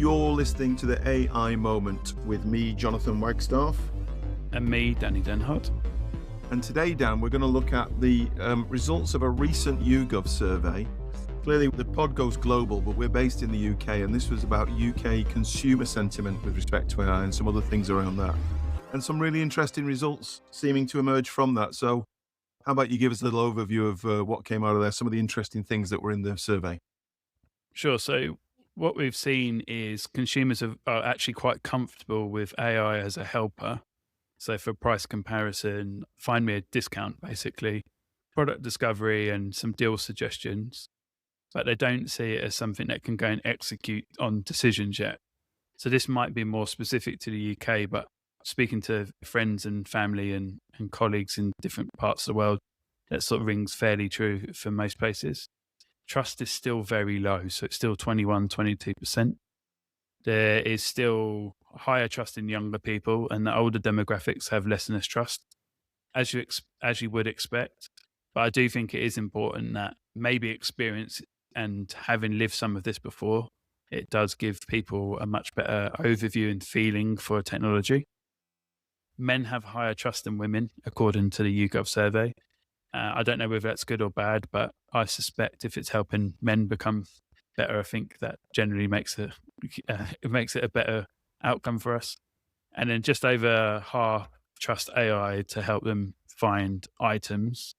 You're listening to the AI Moment with me, Jonathan Wagstaffe. And me, Danny Denhart. And today, Dan, we're going to look at the results of a recent YouGov survey. Clearly, the pod goes global, but we're based in the UK, and this was about UK consumer sentiment with respect to AI and some other things around that. And some really interesting results seeming to emerge from that. So how about you give us a little overview of what came out of there, some of the interesting things that were in the survey? Sure. So what we've seen is consumers are actually quite comfortable with AI as a helper. So for price comparison, find me a discount, basically, product discovery and some deal suggestions, but they don't see it as something that can go and execute on decisions yet. So this might be more specific to the UK, but speaking to friends and family and colleagues in different parts of the world, that sort of rings fairly true for most places. Trust is still very low, so it's still 21, 22%. There is still higher trust in younger people, and the older demographics have less and less trust, as you would expect. But I do think it is important that maybe experience and having lived some of this before, it does give people a much better overview and feeling for technology. Men have higher trust than women, according to the YouGov survey. I don't know whether that's good or bad, but I suspect if it's helping men become better, I think that generally makes it a better outcome for us. And then just over half trust AI to help them find items,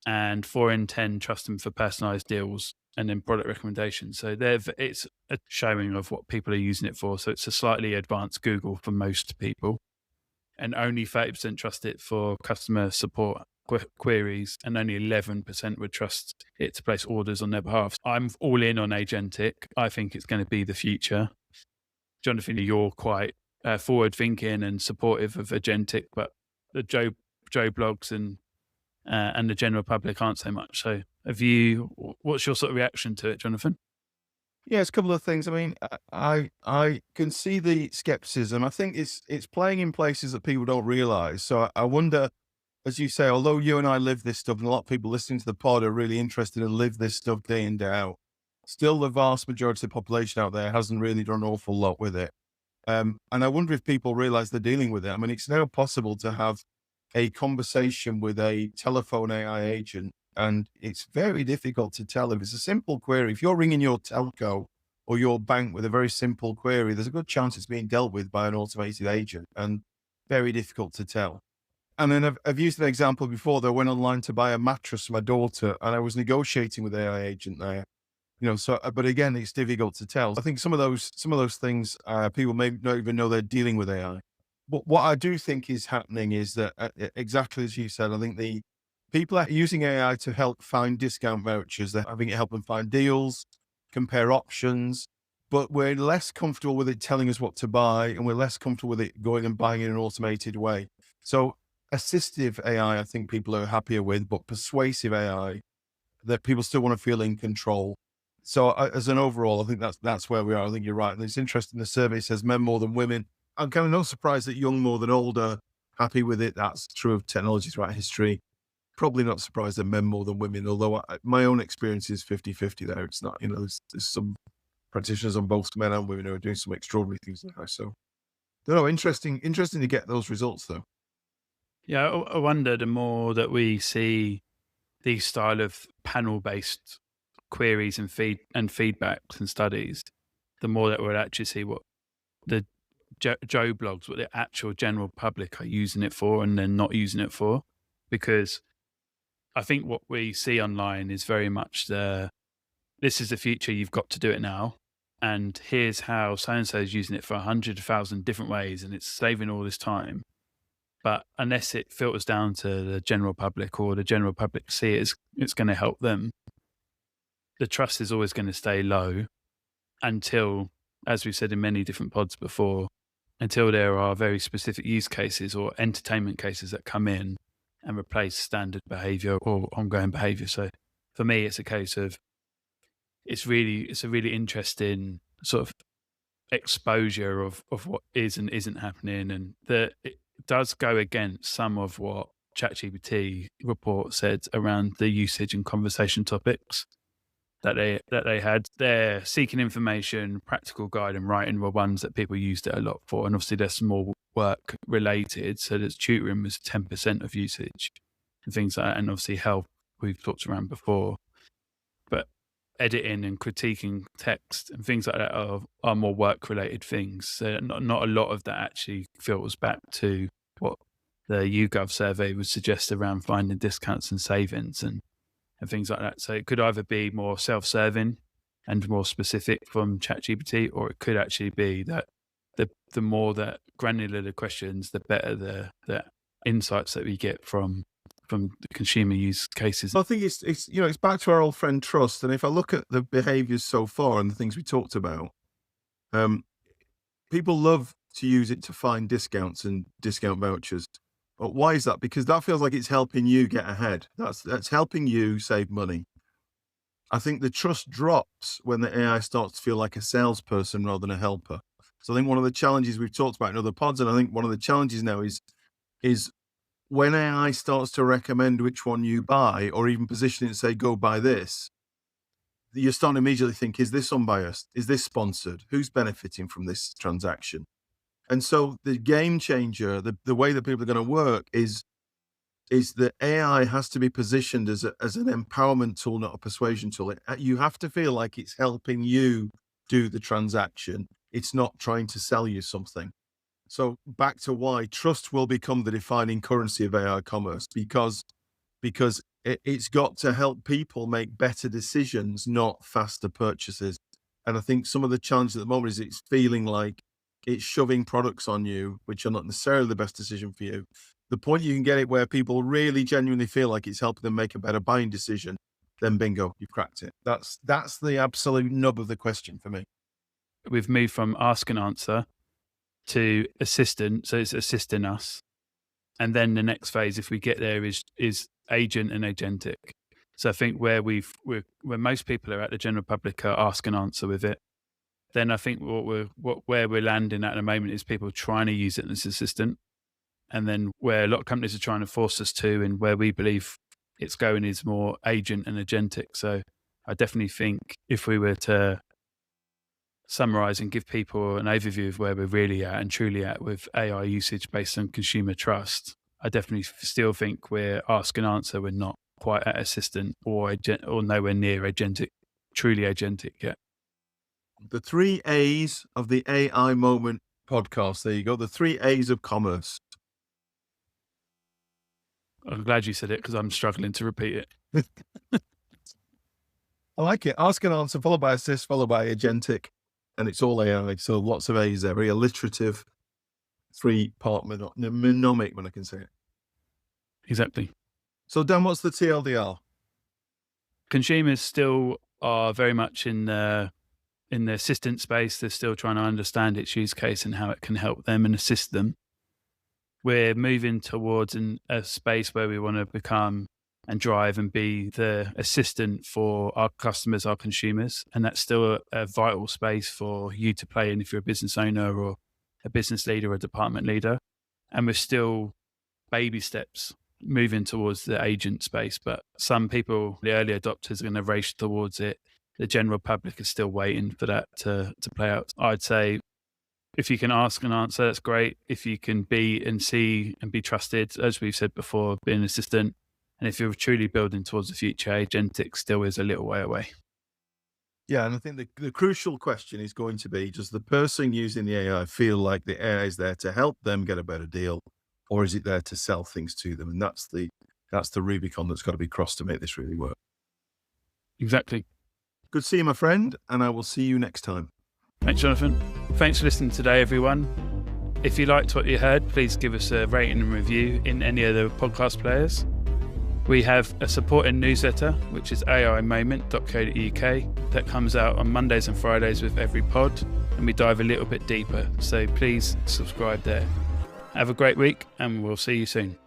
and 4 in 10 trust them for personalized deals and then product recommendations. So it's a showing of what people are using it for. So it's a slightly advanced Google for most people, and only 30% trust it for customer support queries, and only 11% would trust it to place orders on their behalf. I'm all in on Agentic. I think it's going to be the future. Jonathan, you're quite forward thinking and supportive of Agentic, but the Joe blogs and the general public aren't so much. So what's your sort of reaction to it, Jonathan? Yeah, it's a couple of things. I mean, I can see the skepticism. I think it's playing in places that people don't realize. So I wonder, as you say, although you and I live this stuff, and a lot of people listening to the pod are really interested and live this stuff day in, day out, still the vast majority of the population out there hasn't really done an awful lot with it. And I wonder if people realize they're dealing with it. I mean, it's now possible to have a conversation with a telephone AI agent, and it's very difficult to tell if it's a simple query. If you're ringing your telco or your bank with a very simple query, there's a good chance it's being dealt with by an automated agent, and very difficult to tell. And then I've used an example before that I went online to buy a mattress for my daughter, and I was negotiating with the AI agent there. So, but again, it's difficult to tell. I think some of those things, people may not even know they're dealing with AI. But what I do think is happening is that, exactly as you said, I think the people are using AI to help find discount vouchers. They're having it help them find deals, compare options, but we're less comfortable with it telling us what to buy, and we're less comfortable with it going and buying in an automated way. So assistive AI, I think people are happier with, but persuasive AI, that people still want to feel in control. So as an overall, I think that's where we are. I think you're right. And it's interesting. The survey says men more than women. I'm kind of not surprised that young more than older, happy with it. That's true of technology throughout history. Probably not surprised that men more than women, although my own experience is 50-50 there. It's not, there's some practitioners on both men and women who are doing some extraordinary things there. So, no, interesting to get those results though. Yeah, I wonder, the more that we see these style of panel-based queries and feedbacks and studies, the more that we'll actually see what the Joe blogs, what the actual general public are using it for and then not using it for. Because I think what we see online is very much this is the future, you've got to do it now. And here's how so-and-so is using it for 100,000 different ways, and it's saving all this time. But unless it filters down to the general public, or the general public see it's going to help them, the trust is always going to stay low until, as we've said in many different pods before, until there are very specific use cases or entertainment cases that come in and replace standard behavior or ongoing behavior. So for me, it's a case of it's a really interesting sort of exposure of what is and isn't happening, and that it does go against some of what ChatGPT report said around the usage and conversation topics. that they had. Their seeking information, practical guide, and writing were ones that people used it a lot for. And obviously, there's some more work related. So there's tutoring was 10% of usage and things like that. And obviously, health we've talked around before. But editing and critiquing text and things like that are more work related things. So not a lot of that actually filters back to what the YouGov survey would suggest around finding discounts and savings and things like that. So it could either be more self-serving and more specific from ChatGPT, or it could actually be that the more that granular the questions, the better the insights that we get from the consumer use cases. I think it's it's back to our old friend trust. And if I look at the behaviors so far and the things we talked about, people love to use it to find discounts and discount vouchers. But why is that? Because that feels like it's helping you get ahead. That's helping you save money. I think the trust drops when the AI starts to feel like a salesperson rather than a helper. So I think one of the challenges we've talked about in other pods, and I think one of the challenges now is when AI starts to recommend which one you buy, or even position it and say, go buy this, you're starting to immediately think, is this unbiased? Is this sponsored? Who's benefiting from this transaction? And so the game changer, the way that people are going to work is that AI has to be positioned as an empowerment tool, not a persuasion tool. You have to feel like it's helping you do the transaction. It's not trying to sell you something. So back to why trust will become the defining currency of AI commerce, because it's got to help people make better decisions, not faster purchases. And I think some of the challenge at the moment is it's feeling like it's shoving products on you, which are not necessarily the best decision for you. The point you can get it where people really genuinely feel like it's helping them make a better buying decision, then bingo, you've cracked it. That's the absolute nub of the question for me. We've moved from ask and answer to assistant, so it's assisting us. And then the next phase, if we get there, is agent and agentic. So I think where most people are at, the general public are ask and answer with it. Then I think where we're landing at the moment is people trying to use it as assistant. And then where a lot of companies are trying to force us to, and where we believe it's going, is more agent and agentic. So I definitely think if we were to summarize and give people an overview of where we're really at and truly at with AI usage based on consumer trust, I definitely still think we're ask and answer. We're not quite at assistant or nowhere near agentic, truly agentic yet. The 3 A's of the AI Moment podcast. There you go. The 3 A's of commerce. I'm glad you said it because I'm struggling to repeat it. I like it. Ask and answer, followed by assist, followed by agentic. And it's all AI. So lots of A's there. Very alliterative, 3-part mnemonic, when I can say it. Exactly. So Dan, what's the TLDR? Consumers still are very much in the assistant space. They're still trying to understand its use case and how it can help them and assist them. We're moving towards a space where we want to become and drive and be the assistant for our customers, our consumers. And that's still a vital space for you to play in if you're a business owner or a business leader or a department leader. And we're still baby steps moving towards the agent space. But some people, the early adopters, are going to race towards it. The general public is still waiting for that to play out. I'd say if you can ask and answer, that's great. If you can be and see and be trusted, as we've said before, be an assistant. And if you're truly building towards the future, agentic still is a little way away. Yeah, and I think the crucial question is going to be, does the person using the AI feel like the AI is there to help them get a better deal, or is it there to sell things to them? And that's the Rubicon that's got to be crossed to make this really work. Exactly. Good to see you, my friend, and I will see you next time. Thanks, Jonathan. Thanks for listening today, everyone. If you liked what you heard, please give us a rating and review in any of the podcast players. We have a supporting newsletter, which is aimoment.co.uk, that comes out on Mondays and Fridays with every pod, and we dive a little bit deeper. So please subscribe there. Have a great week, and we'll see you soon.